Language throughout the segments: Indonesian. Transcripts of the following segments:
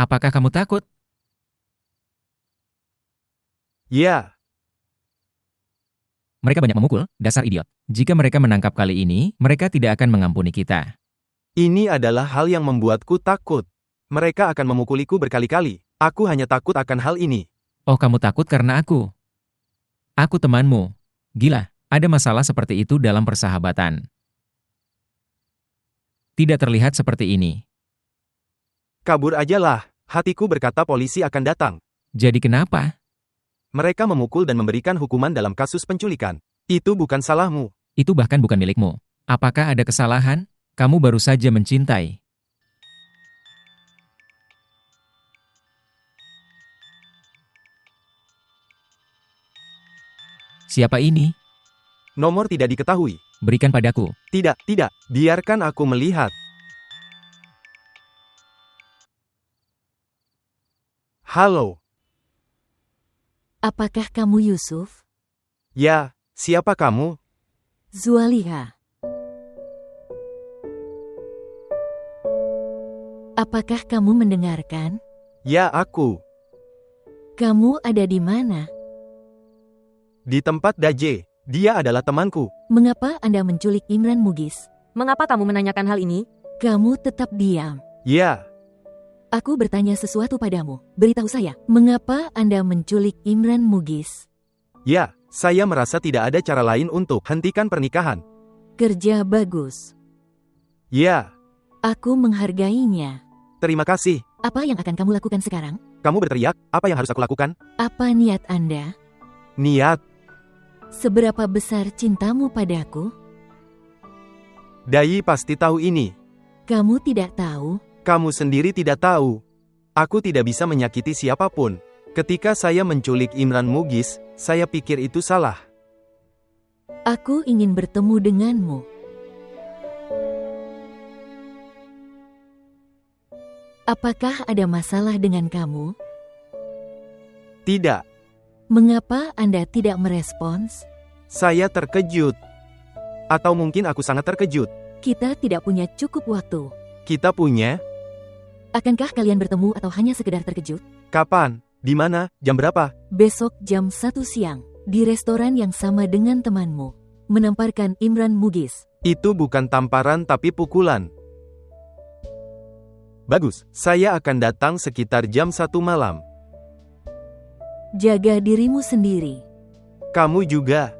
Apakah kamu takut? Ya, Mereka banyak memukul, dasar idiot. Jika mereka menangkap kali ini, mereka tidak akan mengampuni kita. ini adalah hal yang membuatku takut. Mereka akan memukuliku berkali-kali. Aku hanya takut akan hal ini. Oh, kamu takut karena aku. Aku temanmu. Gila, ada masalah seperti itu dalam persahabatan. Tidak terlihat seperti ini. Kabur aja lah. Hatiku berkata polisi akan datang. Jadi kenapa? Mereka memukul dan memberikan hukuman dalam kasus penculikan. Itu bukan salahmu. Itu bahkan bukan milikmu. Apakah ada kesalahan? Kamu baru saja mencintai. Siapa ini? Nomor tidak diketahui. Berikan padaku. Tidak, tidak. Biarkan aku melihat. Halo. Apakah kamu Yusuf? Ya, siapa kamu? Zualiha. Apakah kamu mendengarkan? Ya, aku. Kamu ada di mana? Di tempat Daje. Dia adalah temanku. Mengapa Anda menculik Imran Mugis? Mengapa kamu menanyakan hal ini? Kamu tetap diam. Ya, Aku bertanya sesuatu padamu. Beritahu saya, mengapa Anda menculik Imran Mugis? ya. Saya merasa tidak ada cara lain untuk hentikan pernikahan. Kerja bagus. Ya, Aku menghargainya. terima kasih. Apa yang akan kamu lakukan sekarang? Kamu berteriak, apa yang harus aku lakukan? Apa niat Anda? Niat. Seberapa besar cintamu padaku? Dai pasti tahu ini. Kamu tidak tahu. Kamu sendiri tidak tahu. Aku tidak bisa menyakiti siapapun. Ketika saya menculik Imran Mugis, saya pikir itu salah. Aku ingin bertemu denganmu. Apakah ada masalah dengan kamu? Tidak, Mengapa Anda tidak merespons? saya terkejut. Atau mungkin aku sangat terkejut. Kita tidak punya cukup waktu. Kita punya? Akankah kalian bertemu atau hanya sekedar terkejut? Kapan? Di mana? Jam berapa? Besok jam 1 siang, di restoran yang sama dengan temanmu. Menamparkan Imran Mugis. Itu bukan tamparan tapi pukulan. Bagus, saya akan datang sekitar jam 1 malam. Jaga dirimu sendiri. Kamu juga.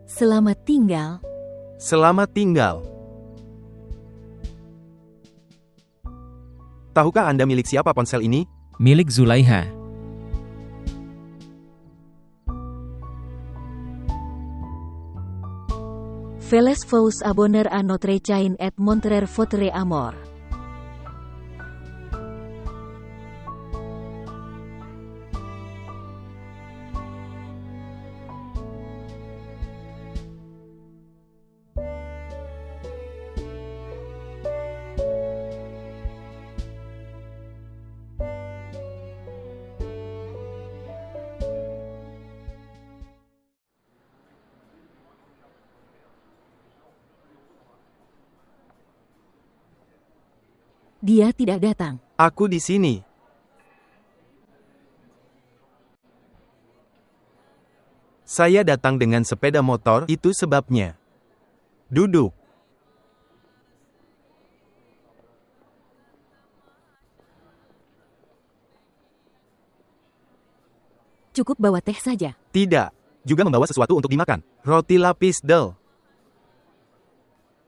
Selamat tinggal. Selamat tinggal. Tahukah Anda milik siapa ponsel ini? Milik Zulaiha. Veles vous abonner à notre chaîne et montrer votre amour. Dia tidak datang. Aku di sini. Saya datang dengan sepeda motor, itu sebabnya. Duduk. Cukup bawa teh saja. Tidak. Juga membawa sesuatu untuk dimakan. Roti lapis del.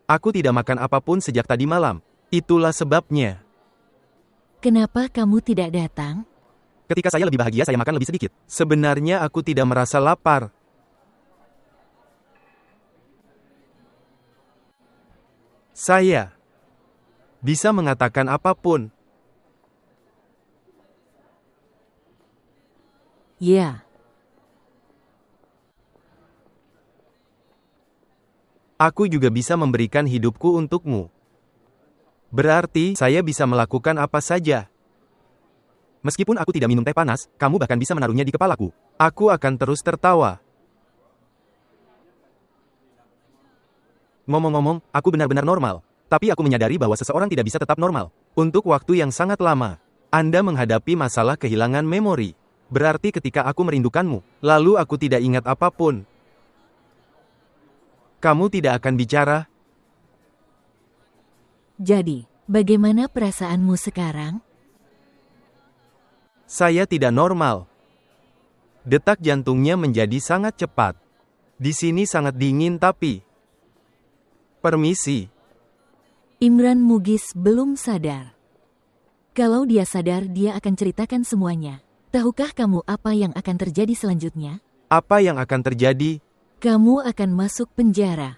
Aku tidak makan apapun sejak tadi malam. Itulah sebabnya. Kenapa kamu tidak datang? Ketika saya lebih bahagia, saya makan lebih sedikit. Sebenarnya aku tidak merasa lapar. Saya bisa mengatakan apapun. Ya, Aku juga bisa memberikan hidupku untukmu. Berarti, saya bisa melakukan apa saja. Meskipun aku tidak minum teh panas, kamu bahkan bisa menaruhnya di kepalaku. Aku akan terus tertawa. Ngomong-ngomong, aku benar-benar normal. Tapi aku menyadari bahwa seseorang tidak bisa tetap normal. Untuk waktu yang sangat lama. Anda menghadapi masalah kehilangan memori. Berarti ketika aku merindukanmu, lalu aku tidak ingat apapun. Kamu tidak akan bicara? Jadi, bagaimana perasaanmu sekarang? Saya tidak normal. Detak jantungnya menjadi sangat cepat. Di sini sangat dingin tapi... Permisi. Imran Mugis belum sadar. Kalau dia sadar, dia akan ceritakan semuanya. Tahukah kamu apa yang akan terjadi selanjutnya? Apa yang akan terjadi? Kamu akan masuk penjara.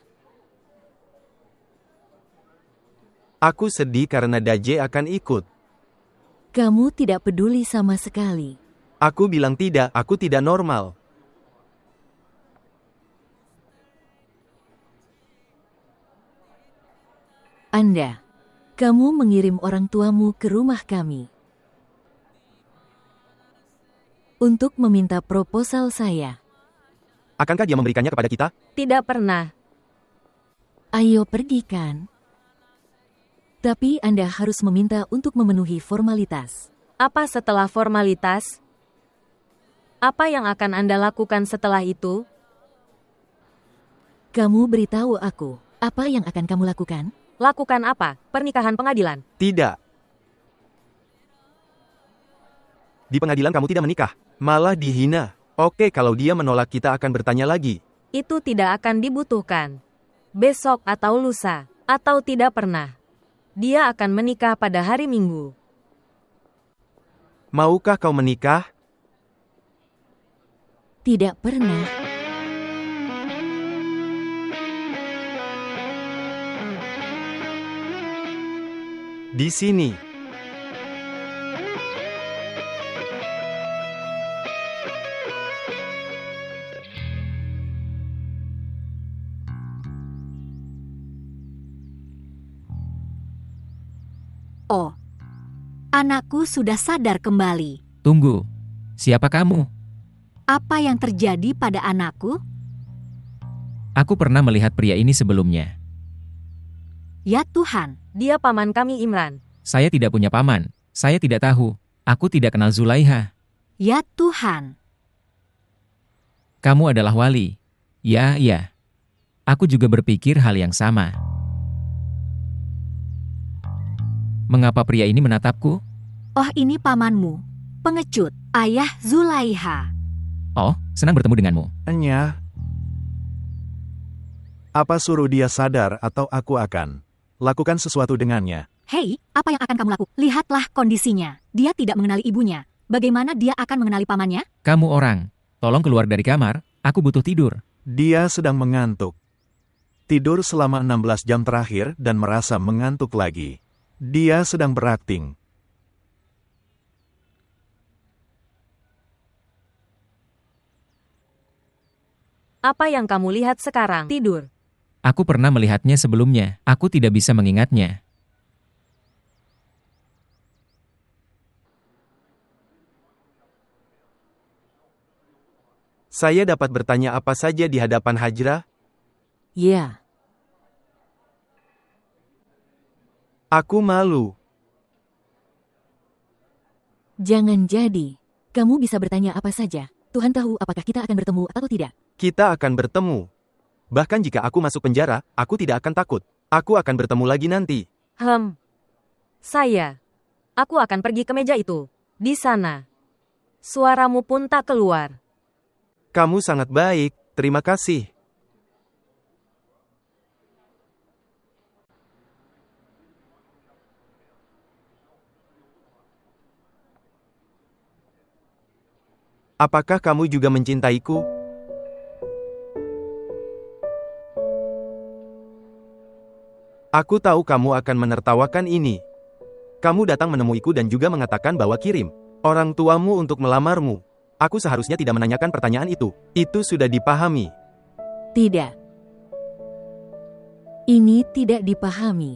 Aku sedih karena Daje akan ikut. Kamu tidak peduli sama sekali. Aku bilang tidak, aku tidak normal. Kamu mengirim orang tuamu ke rumah kami untuk meminta proposal saya. Akankah dia memberikannya kepada kita? Tidak pernah. Ayo pergikan. Tapi Anda harus meminta untuk memenuhi formalitas. Apa setelah formalitas? Apa yang akan Anda lakukan setelah itu? Kamu beritahu aku, apa yang akan kamu lakukan? Lakukan apa? Pernikahan pengadilan? Tidak. Di pengadilan kamu tidak menikah, malah dihina. Oke, kalau dia menolak kita akan bertanya lagi. Itu tidak akan dibutuhkan. Besok atau lusa, atau tidak pernah. Dia akan menikah pada hari Minggu. Maukah kau menikah? Tidak pernah. Di sini. Oh, anakku sudah sadar kembali. Tunggu, siapa kamu? Apa yang terjadi pada anakku? Aku pernah melihat pria ini sebelumnya. Ya Tuhan, Dia paman kami Imran. Saya tidak punya paman. Saya tidak tahu. Aku tidak kenal Zulaiha. ya Tuhan. Kamu adalah wali. Ya, ya. Aku juga berpikir hal yang sama. Mengapa pria ini menatapku? Oh, ini pamanmu, pengecut, ayah Zulaiha. Oh, senang bertemu denganmu. Enya. Apa suruh dia sadar atau aku akan lakukan sesuatu dengannya? Hei, apa yang akan kamu lakukan? Lihatlah kondisinya. Dia tidak mengenali ibunya. Bagaimana dia akan mengenali pamannya? Kamu orang, tolong keluar dari kamar. Aku butuh tidur. Dia sedang mengantuk. Tidur selama 16 jam terakhir dan merasa mengantuk lagi. Dia sedang berakting. Apa yang kamu lihat sekarang? Tidur. Aku pernah melihatnya sebelumnya. Aku tidak bisa mengingatnya. Saya dapat bertanya apa saja di hadapan Hajra? Ya, Aku malu. jangan jadi. Kamu bisa bertanya apa saja. Tuhan tahu apakah kita akan bertemu atau tidak. Kita akan bertemu. Bahkan jika aku masuk penjara, aku tidak akan takut. Aku akan bertemu lagi nanti. Aku akan pergi ke meja itu. Di sana. Suaramu pun tak keluar. Kamu sangat baik, terima kasih. Apakah kamu juga mencintaiku? Aku tahu kamu akan menertawakan ini. Kamu datang menemuiku dan juga mengatakan bahwa kirim orang tuamu untuk melamarmu. Aku seharusnya tidak menanyakan pertanyaan itu. Itu sudah dipahami. Tidak. Ini tidak dipahami.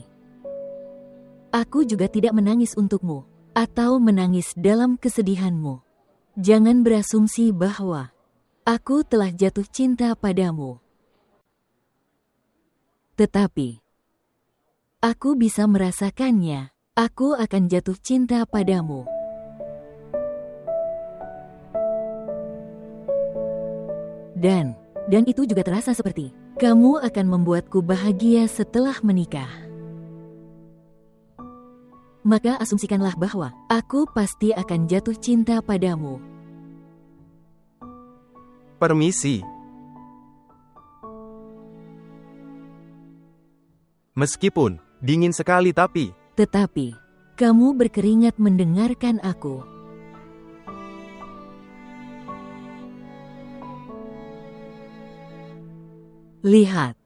Aku juga tidak menangis untukmu, atau menangis dalam kesedihanmu. Jangan berasumsi bahwa aku telah jatuh cinta padamu. Tetapi, aku bisa merasakannya. Aku akan jatuh cinta padamu. Dan itu juga terasa seperti kamu akan membuatku bahagia setelah menikah. Maka asumsikanlah bahwa aku pasti akan jatuh cinta padamu. Permisi. Meskipun dingin sekali Tetapi, kamu berkeringat mendengarkan aku. Lihat,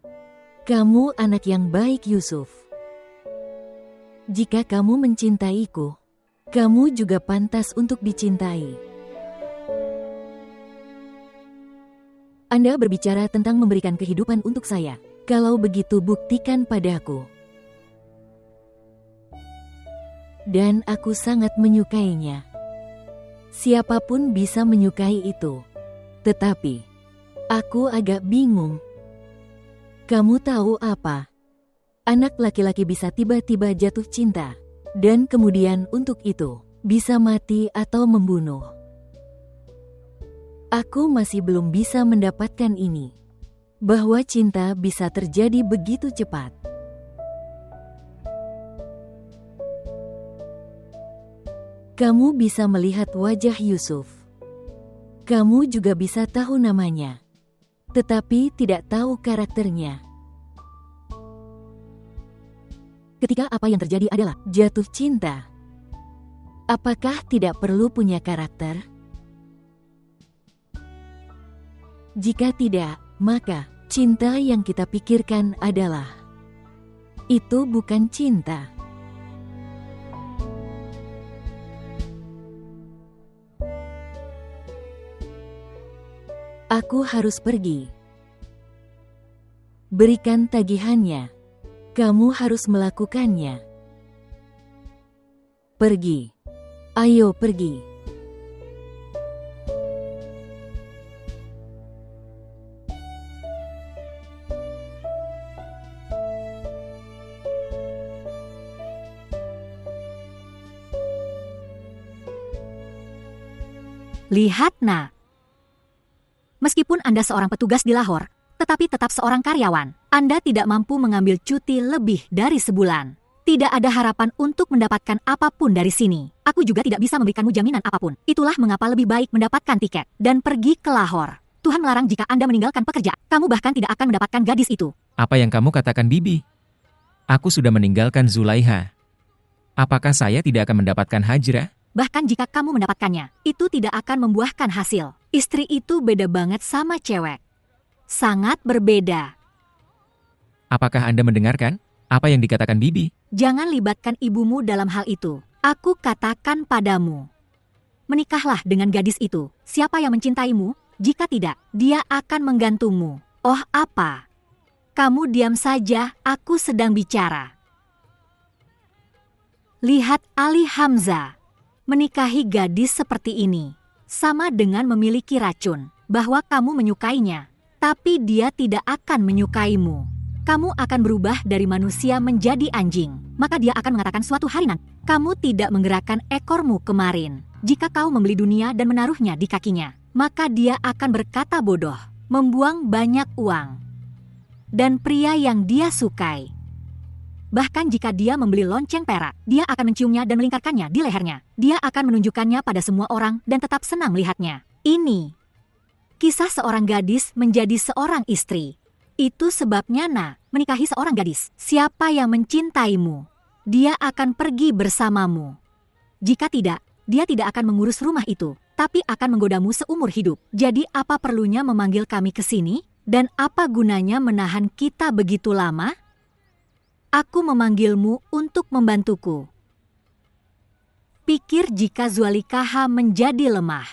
kamu anak yang baik, Yusuf. Jika kamu mencintaiku, kamu juga pantas untuk dicintai. Anda berbicara tentang memberikan kehidupan untuk saya. Kalau begitu, buktikan padaku. Dan aku sangat menyukainya. Siapapun bisa menyukai itu. Tetapi, aku agak bingung. Kamu tahu apa? Anak laki-laki bisa tiba-tiba jatuh cinta, dan kemudian untuk itu, bisa mati atau membunuh. Aku masih belum bisa mendapatkan ini. Bahwa cinta bisa terjadi begitu cepat. Kamu bisa melihat wajah Yusuf. Kamu juga bisa tahu namanya, tetapi tidak tahu karakternya. Ketika apa yang terjadi adalah jatuh cinta, apakah tidak perlu punya karakter? Jika tidak, maka cinta yang kita pikirkan adalah itu bukan cinta. Aku harus pergi. Berikan tagihannya. Kamu harus melakukannya. Pergi. Ayo pergi. Lihat, Nak. Meskipun Anda seorang petugas di Lahore, tetapi tetap seorang karyawan, Anda tidak mampu mengambil cuti lebih dari sebulan. Tidak ada harapan untuk mendapatkan apapun dari sini. Aku juga tidak bisa memberikanmu jaminan apapun. Itulah mengapa lebih baik mendapatkan tiket dan pergi ke Lahore. Tuhan melarang jika Anda meninggalkan pekerjaan. Kamu bahkan tidak akan mendapatkan gadis itu. Apa yang kamu katakan, Bibi? Aku sudah meninggalkan Zulaiha. Apakah saya tidak akan mendapatkan Hajrah? Bahkan jika kamu mendapatkannya, itu tidak akan membuahkan hasil. Istri itu beda banget sama cewek. Sangat berbeda. Apakah Anda mendengarkan apa yang dikatakan Bibi? Jangan libatkan ibumu dalam hal itu. Aku katakan padamu, menikahlah dengan gadis itu. Siapa yang mencintaimu? Jika tidak, dia akan menggantungmu. Oh apa? Kamu diam saja, aku sedang bicara. Lihat Ali Hamzah. Menikahi gadis seperti ini sama dengan memiliki racun, bahwa kamu menyukainya, tapi dia tidak akan menyukaimu. Kamu akan berubah dari manusia menjadi anjing, maka dia akan mengatakan suatu hari nanti, kamu tidak menggerakkan ekormu kemarin. Jika kau membeli dunia dan menaruhnya di kakinya, maka dia akan berkata bodoh, membuang banyak uang, dan pria yang dia sukai. Bahkan jika dia membeli lonceng perak, dia akan menciumnya dan melingkarkannya di lehernya. Dia akan menunjukkannya pada semua orang dan tetap senang melihatnya. Ini kisah seorang gadis menjadi seorang istri. Itu sebabnya menikahi seorang gadis. Siapa yang mencintaimu, dia akan pergi bersamamu. Jika tidak, dia tidak akan mengurus rumah itu, tapi akan menggodamu seumur hidup. Jadi apa perlunya memanggil kami ke sini? Dan apa gunanya menahan kita begitu lama? Aku memanggilmu untuk membantuku. Pikir jika Zulikaha menjadi lemah,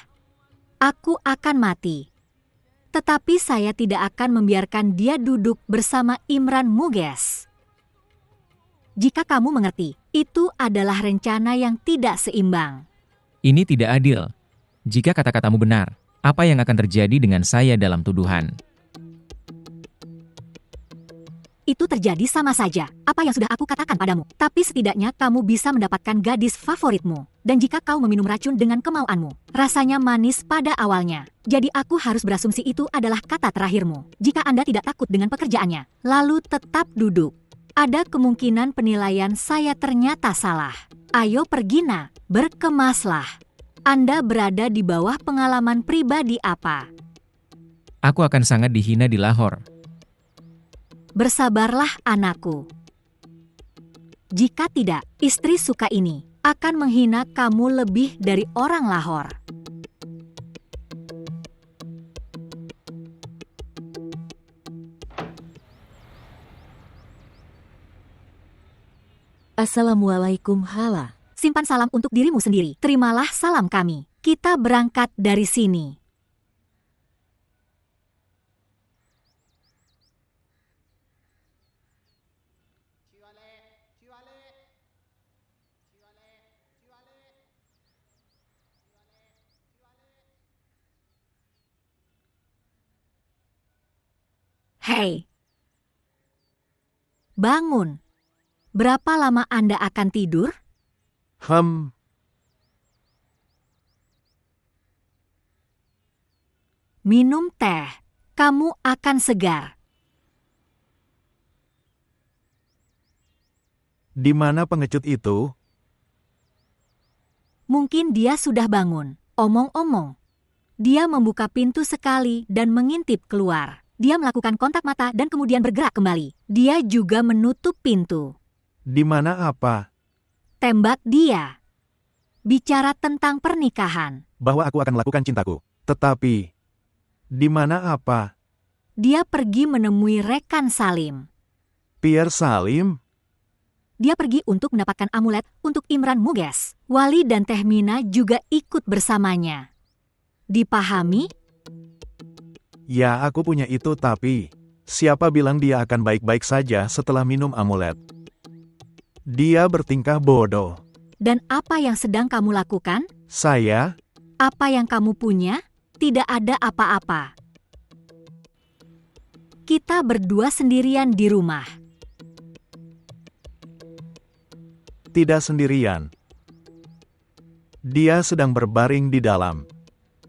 aku akan mati. Tetapi saya tidak akan membiarkan dia duduk bersama Imran Muges. Jika kamu mengerti, itu adalah rencana yang tidak seimbang. Ini tidak adil. Jika kata-katamu benar, apa yang akan terjadi dengan saya dalam tuduhan? itu terjadi sama saja apa yang sudah aku katakan padamu. Tapi setidaknya kamu bisa mendapatkan gadis favoritmu. Dan jika kau meminum racun dengan kemauanmu, rasanya manis pada awalnya. Jadi aku harus berasumsi itu adalah kata terakhirmu. Jika Anda tidak takut dengan pekerjaannya, lalu tetap duduk. Ada kemungkinan penilaian saya ternyata salah. Ayo pergi nak, berkemaslah. Anda berada di bawah pengalaman pribadi apa? Aku akan sangat dihina di Lahore. Bersabarlah anakku. Jika tidak, istri suka ini akan menghina kamu lebih dari orang Lahore. Assalamualaikum hala. Simpan salam untuk dirimu sendiri. Terimalah salam kami. Kita berangkat dari sini. Hei. Bangun. Berapa lama Anda akan tidur? Minum teh. Kamu akan segar. Di mana pengecut itu? Mungkin dia sudah bangun. Omong-omong. Dia membuka pintu sekali dan mengintip keluar. Dia melakukan kontak mata dan kemudian bergerak kembali. Dia juga menutup pintu. Di mana apa? Tembak dia. Bicara tentang pernikahan. Bahwa aku akan melakukan cintaku. Tetapi, di mana apa? Dia pergi menemui rekan Salim. Pierre Salim? Dia pergi untuk mendapatkan amulet untuk Imran Muges. Wali dan Tehmina juga ikut bersamanya. Dipahami? Ya, aku punya itu, tapi siapa bilang dia akan baik-baik saja setelah minum amulet? Dia bertingkah bodoh. Dan apa yang sedang kamu lakukan? Saya? Apa yang kamu punya? Tidak ada apa-apa. Kita berdua sendirian di rumah. Tidak sendirian. Dia sedang berbaring di dalam.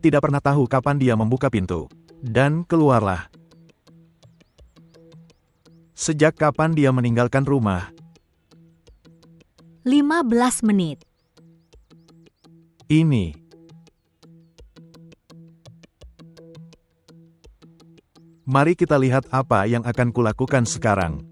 Tidak pernah tahu kapan dia membuka pintu. Dan keluarlah. Sejak kapan dia meninggalkan rumah? 15 menit. Ini. Mari kita lihat apa yang akan kulakukan sekarang.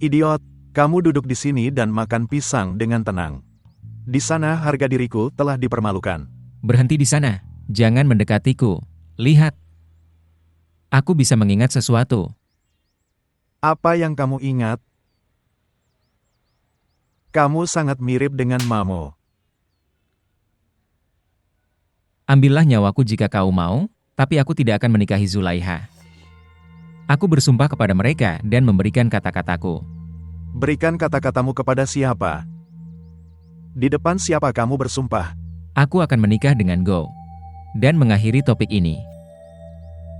Idiot, kamu duduk di sini dan makan pisang dengan tenang. Di sana harga diriku telah dipermalukan. Berhenti di sana. Jangan mendekatiku. Lihat. Aku bisa mengingat sesuatu. Apa yang kamu ingat? Kamu sangat mirip dengan Mamo. Ambillah nyawaku jika kau mau, tapi aku tidak akan menikahi Zulaiha. Aku bersumpah kepada mereka dan memberikan kata-kataku. Berikan kata-katamu kepada siapa? Di depan siapa kamu bersumpah? Aku akan menikah dengan Go. Dan mengakhiri topik ini.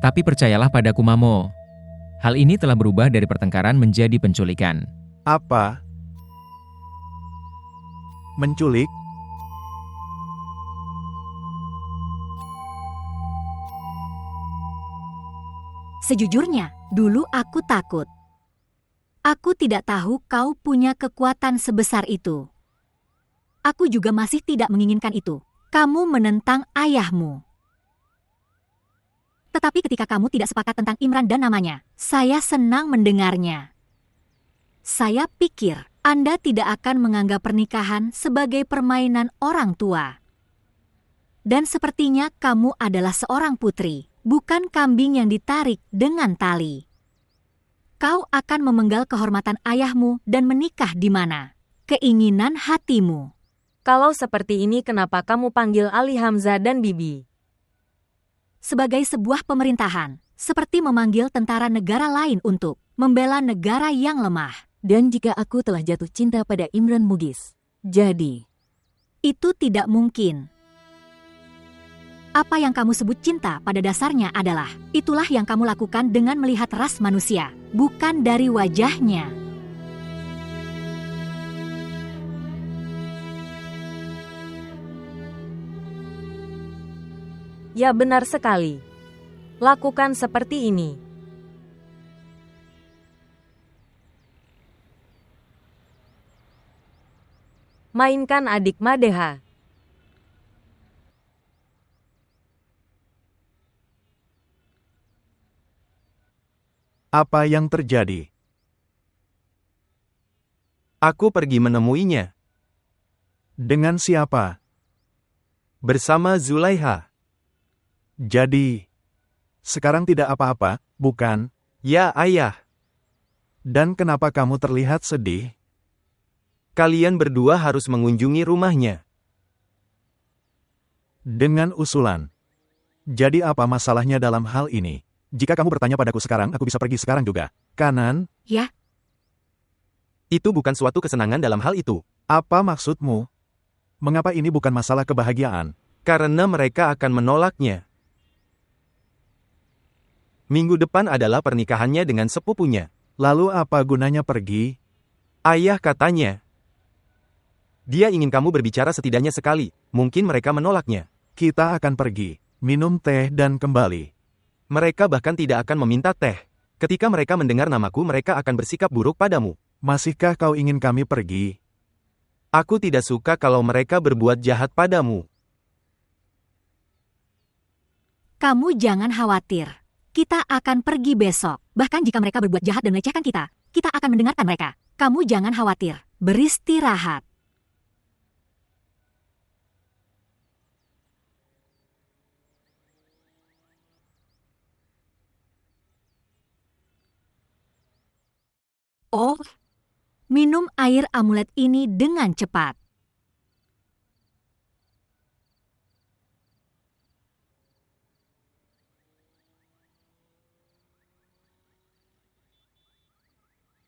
Tapi percayalah padaku Mamo. Hal ini telah berubah dari pertengkaran menjadi penculikan. Apa? Menculik? Sejujurnya, dulu aku takut. Aku tidak tahu kau punya kekuatan sebesar itu. Aku juga masih tidak menginginkan itu. Kamu menentang ayahmu. Tetapi ketika kamu tidak sepakat tentang Imran dan namanya, saya senang mendengarnya. Saya pikir Anda tidak akan menganggap pernikahan sebagai permainan orang tua. Dan sepertinya kamu adalah seorang putri, bukan kambing yang ditarik dengan tali. Kau akan memenggal kehormatan ayahmu dan menikah di mana? Keinginan hatimu. Kalau seperti ini kenapa kamu panggil Ali Hamzah dan Bibi? Sebagai sebuah pemerintahan, seperti memanggil tentara negara lain untuk membela negara yang lemah. Dan jika aku telah jatuh cinta pada Imran Mughis, jadi Itu tidak mungkin. Apa yang kamu sebut cinta pada dasarnya adalah, itulah yang kamu lakukan dengan melihat ras manusia, bukan dari wajahnya. Ya benar sekali. Lakukan seperti ini. Mainkan adik Madeha. Apa yang terjadi? Aku pergi menemuinya. Dengan siapa? Bersama Zulaiha. Jadi, sekarang tidak apa-apa, bukan? Ya, ayah. Dan kenapa kamu terlihat sedih? Kalian berdua harus mengunjungi rumahnya. Dengan usulan. Jadi apa masalahnya dalam hal ini? Jika kamu bertanya padaku sekarang, aku bisa pergi sekarang juga. Kanan, Ya, Itu bukan suatu kesenangan dalam hal itu. apa maksudmu? Mengapa ini bukan masalah kebahagiaan? Karena mereka akan menolaknya. Minggu depan adalah pernikahannya dengan sepupunya. Lalu apa gunanya pergi? Ayah katanya. Dia ingin kamu berbicara setidaknya sekali. Mungkin mereka menolaknya. Kita akan pergi, minum teh dan kembali. Mereka bahkan tidak akan meminta teh. Ketika mereka mendengar namaku, mereka akan bersikap buruk padamu. Masihkah kau ingin kami pergi? Aku tidak suka kalau mereka berbuat jahat padamu. kamu jangan khawatir. Kita akan pergi besok. Bahkan jika mereka berbuat jahat dan melecehkan kita akan mendengarkan mereka. Kamu jangan khawatir. Beristirahat. Oh, minum air amulet ini dengan cepat.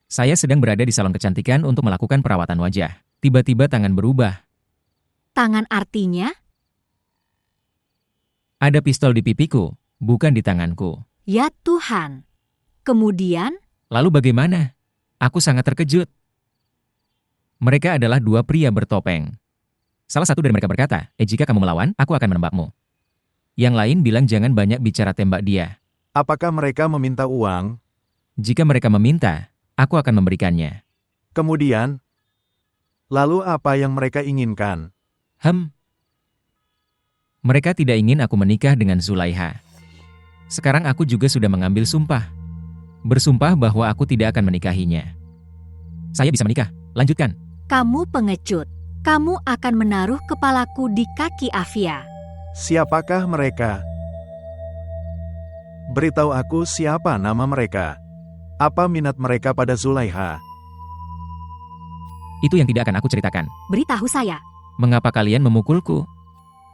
Saya sedang berada di salon kecantikan untuk melakukan perawatan wajah. Tiba-tiba tangan berubah. Tangan artinya, Ada pistol di pipiku, bukan di tanganku. ya Tuhan. Kemudian, Lalu bagaimana? Aku sangat terkejut. Mereka adalah dua pria bertopeng. Salah satu dari mereka berkata, jika kamu melawan, aku akan menembakmu. Yang lain bilang jangan banyak bicara, tembak dia. Apakah mereka meminta uang? Jika mereka meminta, aku akan memberikannya. Kemudian, lalu apa yang mereka inginkan? Mereka tidak ingin aku menikah dengan Zulaiha. Sekarang aku juga sudah mengambil sumpah. Bersumpah bahwa aku tidak akan menikahinya. Saya bisa menikah. Lanjutkan. kamu pengecut. Kamu akan menaruh kepalaku di kaki Afia. Siapakah mereka? Beritahu aku siapa nama mereka. Apa minat mereka pada Zulaiha? Itu yang tidak akan aku ceritakan. Beritahu saya. Mengapa kalian memukulku?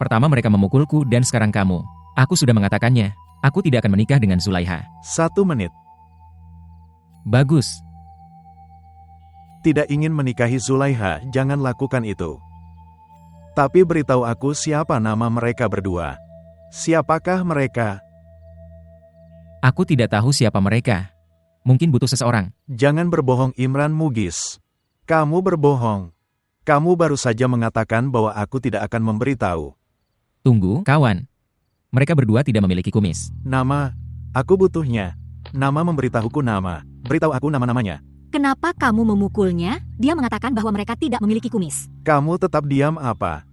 Pertama mereka memukulku dan sekarang kamu. Aku sudah mengatakannya. Aku tidak akan menikah dengan Zulaiha. 1 menit. Bagus. Tidak ingin menikahi Zulaiha, jangan lakukan itu. Tapi beritahu aku siapa nama mereka berdua. Siapakah mereka? Aku tidak tahu siapa mereka. Mungkin butuh seseorang. Jangan berbohong, Imran Mughis. Kamu berbohong. Kamu baru saja mengatakan bahwa aku tidak akan memberitahu. Tunggu, kawan. Mereka berdua tidak memiliki kumis. Nama, aku butuhnya. Nama memberitahuku nama. Beritahu aku nama-namanya. Kenapa kamu memukulnya? Dia mengatakan bahwa mereka tidak memiliki kumis. Kamu tetap diam apa?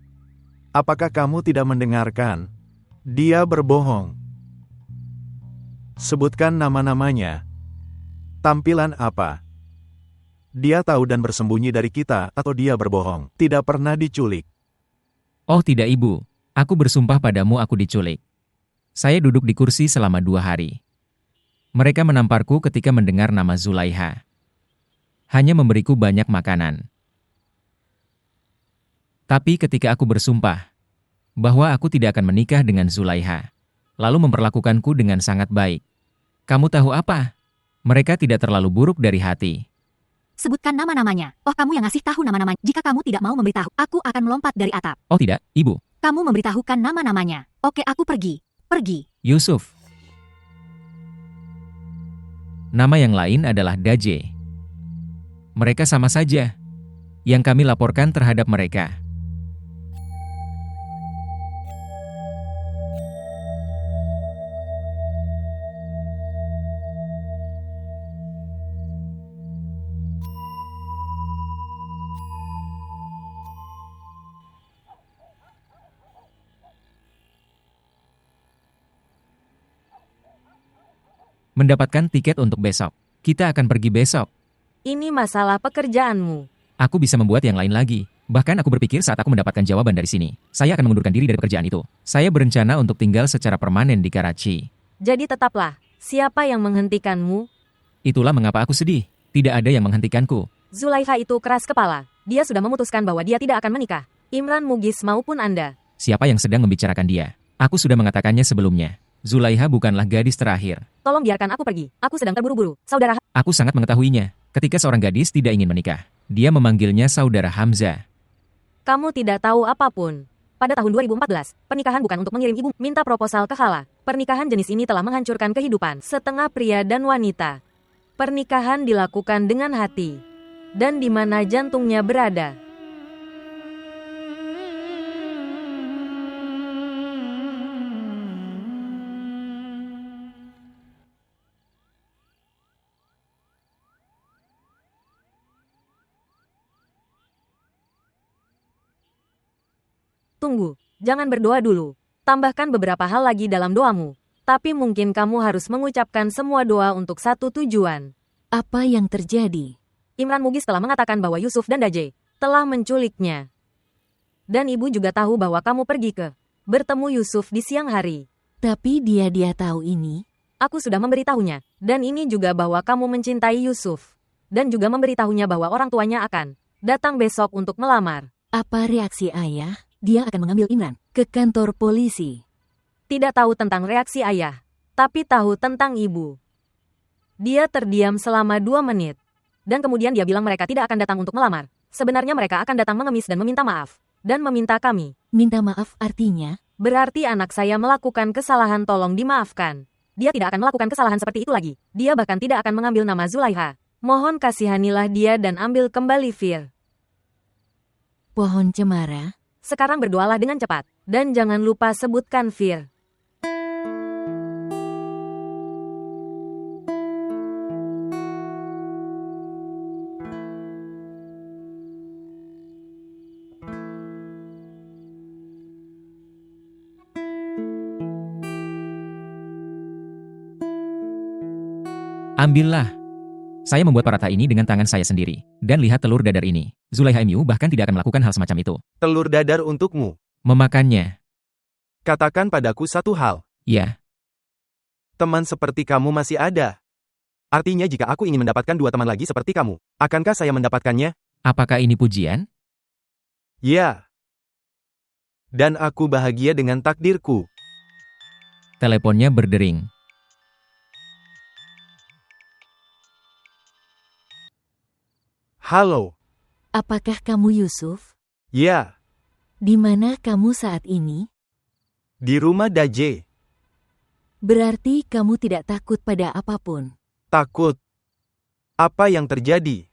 Apakah kamu tidak mendengarkan? Dia berbohong. Sebutkan nama-namanya. Tampilan apa? Dia tahu dan bersembunyi dari kita atau dia berbohong? Tidak pernah diculik. Oh tidak ibu. Aku bersumpah padamu aku diculik. Saya duduk di kursi selama 2 hari. Mereka menamparku ketika mendengar nama Zulaiha. Hanya memberiku banyak makanan. Tapi ketika aku bersumpah bahwa aku tidak akan menikah dengan Zulaiha, lalu memperlakukanku dengan sangat baik. Kamu tahu apa? Mereka tidak terlalu buruk dari hati. Sebutkan nama-namanya. Oh, kamu yang ngasih tahu nama-namanya. Jika kamu tidak mau memberitahu, aku akan melompat dari atap. Oh tidak, Ibu. Kamu memberitahukan nama-namanya. Oke, aku pergi. Pergi. Yusuf. Nama yang lain adalah Daje. Mereka sama saja. Yang kami laporkan terhadap mereka. Mendapatkan tiket untuk besok. Kita akan pergi besok. Ini masalah pekerjaanmu. Aku bisa membuat yang lain lagi. Bahkan aku berpikir saat aku mendapatkan jawaban dari sini, saya akan mengundurkan diri dari pekerjaan itu. Saya berencana untuk tinggal secara permanen di Karachi. Jadi tetaplah, siapa yang menghentikanmu? Itulah mengapa aku sedih. Tidak ada yang menghentikanku. Zulaiha itu keras kepala. Dia sudah memutuskan bahwa dia tidak akan menikah. Imran Mugis maupun Anda. Siapa yang sedang membicarakan dia? Aku sudah mengatakannya sebelumnya. Zulaiha bukanlah gadis terakhir. Tolong biarkan aku pergi. Aku sedang terburu-buru. Saudara, Aku sangat mengetahuinya. Ketika seorang gadis tidak ingin menikah, dia memanggilnya saudara Hamzah. kamu tidak tahu apapun. Pada tahun 2014, pernikahan bukan untuk mengirim ibu minta proposal ke Hala. Pernikahan jenis ini telah menghancurkan kehidupan setengah pria dan wanita. Pernikahan dilakukan dengan hati. Dan di mana jantungnya berada. Tunggu, jangan berdoa dulu. Tambahkan beberapa hal lagi dalam doamu. Tapi mungkin kamu harus mengucapkan semua doa untuk satu tujuan. Apa yang terjadi? Imran Mugis telah mengatakan bahwa Yusuf dan Daje telah menculiknya. Dan ibu juga tahu bahwa kamu pergi ke bertemu Yusuf di siang hari. Tapi dia tahu ini. Aku sudah memberitahunya. Dan ini juga bahwa kamu mencintai Yusuf. Dan juga memberitahunya bahwa orang tuanya akan datang besok untuk melamar. Apa reaksi ayah? Dia akan mengambil Imran ke kantor polisi. Tidak tahu tentang reaksi ayah, tapi tahu tentang ibu. Dia terdiam selama 2 menit. Dan kemudian dia bilang mereka tidak akan datang untuk melamar. Sebenarnya mereka akan datang mengemis dan meminta maaf. Dan meminta kami. Minta maaf artinya? Berarti anak saya melakukan kesalahan, tolong dimaafkan. Dia tidak akan melakukan kesalahan seperti itu lagi. Dia bahkan tidak akan mengambil nama Zulaiha. Mohon kasihanilah dia dan ambil kembali Fir. Pohon cemara. Sekarang berdoalah dengan cepat. Dan jangan lupa sebutkan Fir. Ambillah. Saya membuat parata ini dengan tangan saya sendiri. Dan lihat telur dadar ini. Zulaiha MU bahkan tidak akan melakukan hal semacam itu. Telur dadar untukmu. Memakannya. Katakan padaku satu hal. Ya. Teman seperti kamu masih ada. Artinya jika aku ingin mendapatkan 2 teman lagi seperti kamu, akankah saya mendapatkannya? Apakah ini pujian? Ya. Dan aku bahagia dengan takdirku. Teleponnya berdering. Halo. Apakah kamu Yusuf? Ya. Di mana kamu saat ini? Di rumah Daje. Berarti kamu tidak takut pada apapun. Takut. Apa yang terjadi?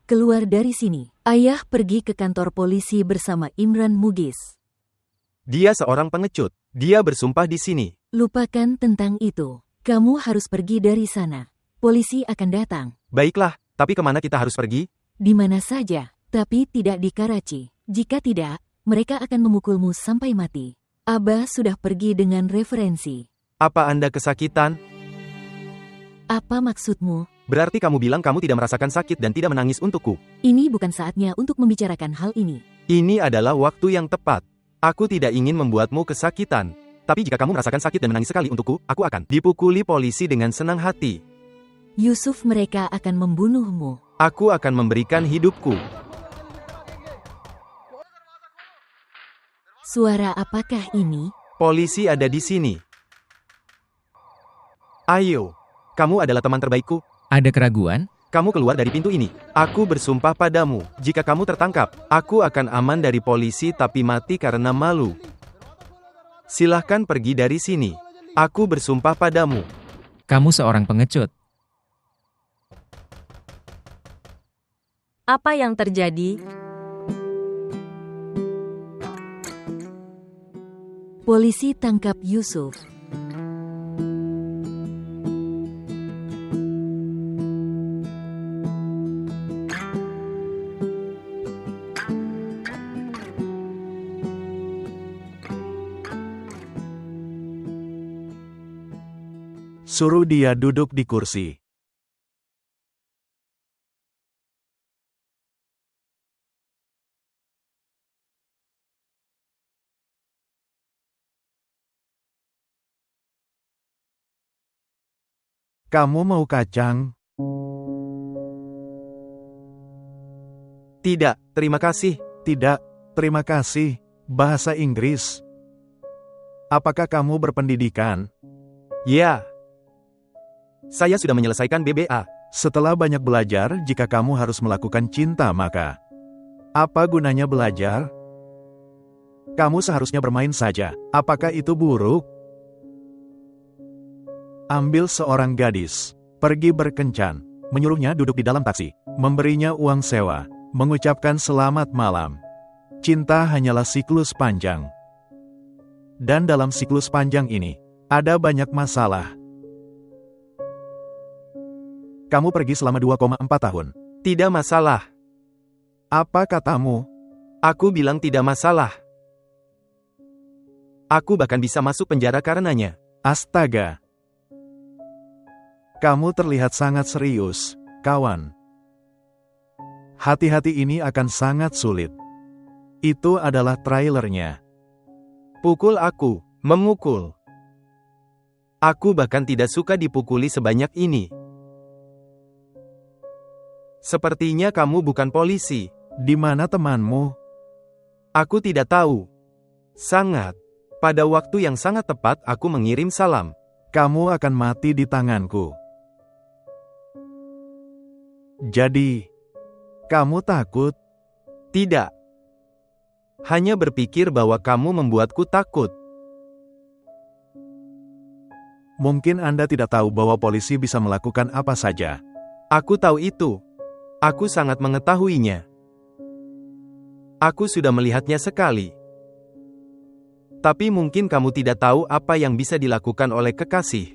Keluar dari sini. Ayah pergi ke kantor polisi bersama Imran Mugis. Dia seorang pengecut. Dia bersumpah di sini. Lupakan tentang itu. Kamu harus pergi dari sana. Polisi akan datang. Baiklah, tapi kemana kita harus pergi? Di mana saja, tapi tidak di Karachi. Jika tidak, mereka akan memukulmu sampai mati. Abah sudah pergi dengan referensi. Apa Anda kesakitan? Apa maksudmu? Berarti kamu bilang kamu tidak merasakan sakit dan tidak menangis untukku. Ini bukan saatnya untuk membicarakan hal ini. Ini adalah waktu yang tepat. Aku tidak ingin membuatmu kesakitan. Tapi jika kamu merasakan sakit dan menangis sekali untukku, aku akan dipukuli polisi dengan senang hati. Yusuf, mereka akan membunuhmu. Aku akan memberikan hidupku. Suara apakah ini? Polisi ada di sini. Ayo, kamu adalah teman terbaikku. Ada keraguan? Kamu keluar dari pintu ini. Aku bersumpah padamu, jika kamu tertangkap, aku akan aman dari polisi tapi mati karena malu. Silahkan pergi dari sini. Aku bersumpah padamu. Kamu seorang pengecut. Apa yang terjadi? Polisi tangkap Yusuf. Suruh dia duduk di kursi. Kamu mau kacang? Tidak, terima kasih. Tidak, terima kasih. Bahasa Inggris. Apakah kamu berpendidikan? Ya. Saya sudah menyelesaikan BBA. Setelah banyak belajar, jika kamu harus melakukan cinta maka apa gunanya belajar? Kamu seharusnya bermain saja. Apakah itu buruk? Ambil seorang gadis, pergi berkencan, menyuruhnya duduk di dalam taksi, memberinya uang sewa, mengucapkan selamat malam. Cinta hanyalah siklus panjang. Dan dalam siklus panjang ini, ada banyak masalah. Kamu pergi selama 2,4 tahun. Tidak masalah. Apa katamu? Aku bilang tidak masalah. Aku bahkan bisa masuk penjara karenanya. Astaga. Kamu terlihat sangat serius, kawan. Hati-hati ini akan sangat sulit. Itu adalah trailernya. Pukul aku, memukul. Aku bahkan tidak suka dipukuli sebanyak ini. Sepertinya kamu bukan polisi. Di mana temanmu? Aku tidak tahu. Sangat. Pada waktu yang sangat tepat aku mengirim salam. Kamu akan mati di tanganku. Jadi, kamu takut? Tidak. Hanya berpikir bahwa kamu membuatku takut. Mungkin Anda tidak tahu bahwa polisi bisa melakukan apa saja. Aku tahu itu. Aku sangat mengetahuinya. Aku sudah melihatnya sekali. Tapi mungkin kamu tidak tahu apa yang bisa dilakukan oleh kekasih.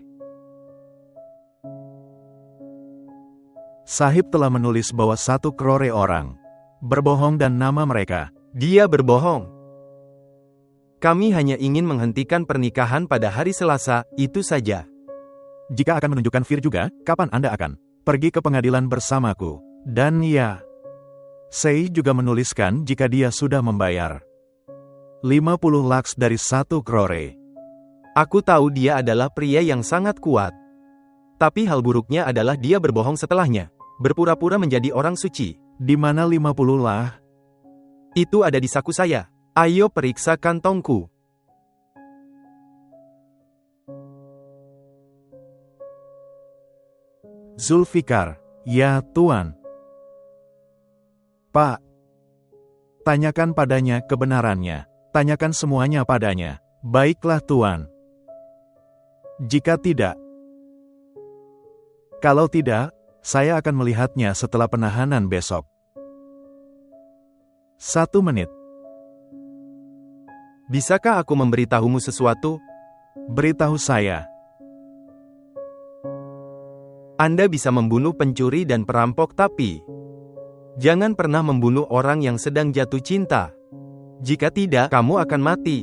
Sahib telah menulis bahwa 1 crore orang berbohong dan nama mereka. Dia berbohong. Kami hanya ingin menghentikan pernikahan pada hari Selasa, itu saja. Jika akan menunjukkan Fir juga, kapan Anda akan pergi ke pengadilan bersamaku? Dan ya, Sei juga menuliskan jika dia sudah membayar 50 lakhs dari 1 crore. Aku tahu dia adalah pria yang sangat kuat. Tapi hal buruknya adalah dia berbohong setelahnya. Berpura-pura menjadi orang suci. Di mana 50 lah? Itu ada di saku saya. Ayo periksa kantongku. Zulfikar, ya Tuan. Pak, tanyakan padanya kebenarannya. Tanyakan semuanya padanya. Baiklah Tuan. Jika tidak, kalau tidak, saya akan melihatnya setelah penahanan besok. 1 menit. Bisakah aku memberitahumu sesuatu? Beritahu saya. Anda bisa membunuh pencuri dan perampok tapi jangan pernah membunuh orang yang sedang jatuh cinta. Jika tidak, kamu akan mati.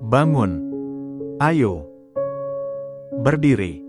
Bangun. Ayo. Berdiri.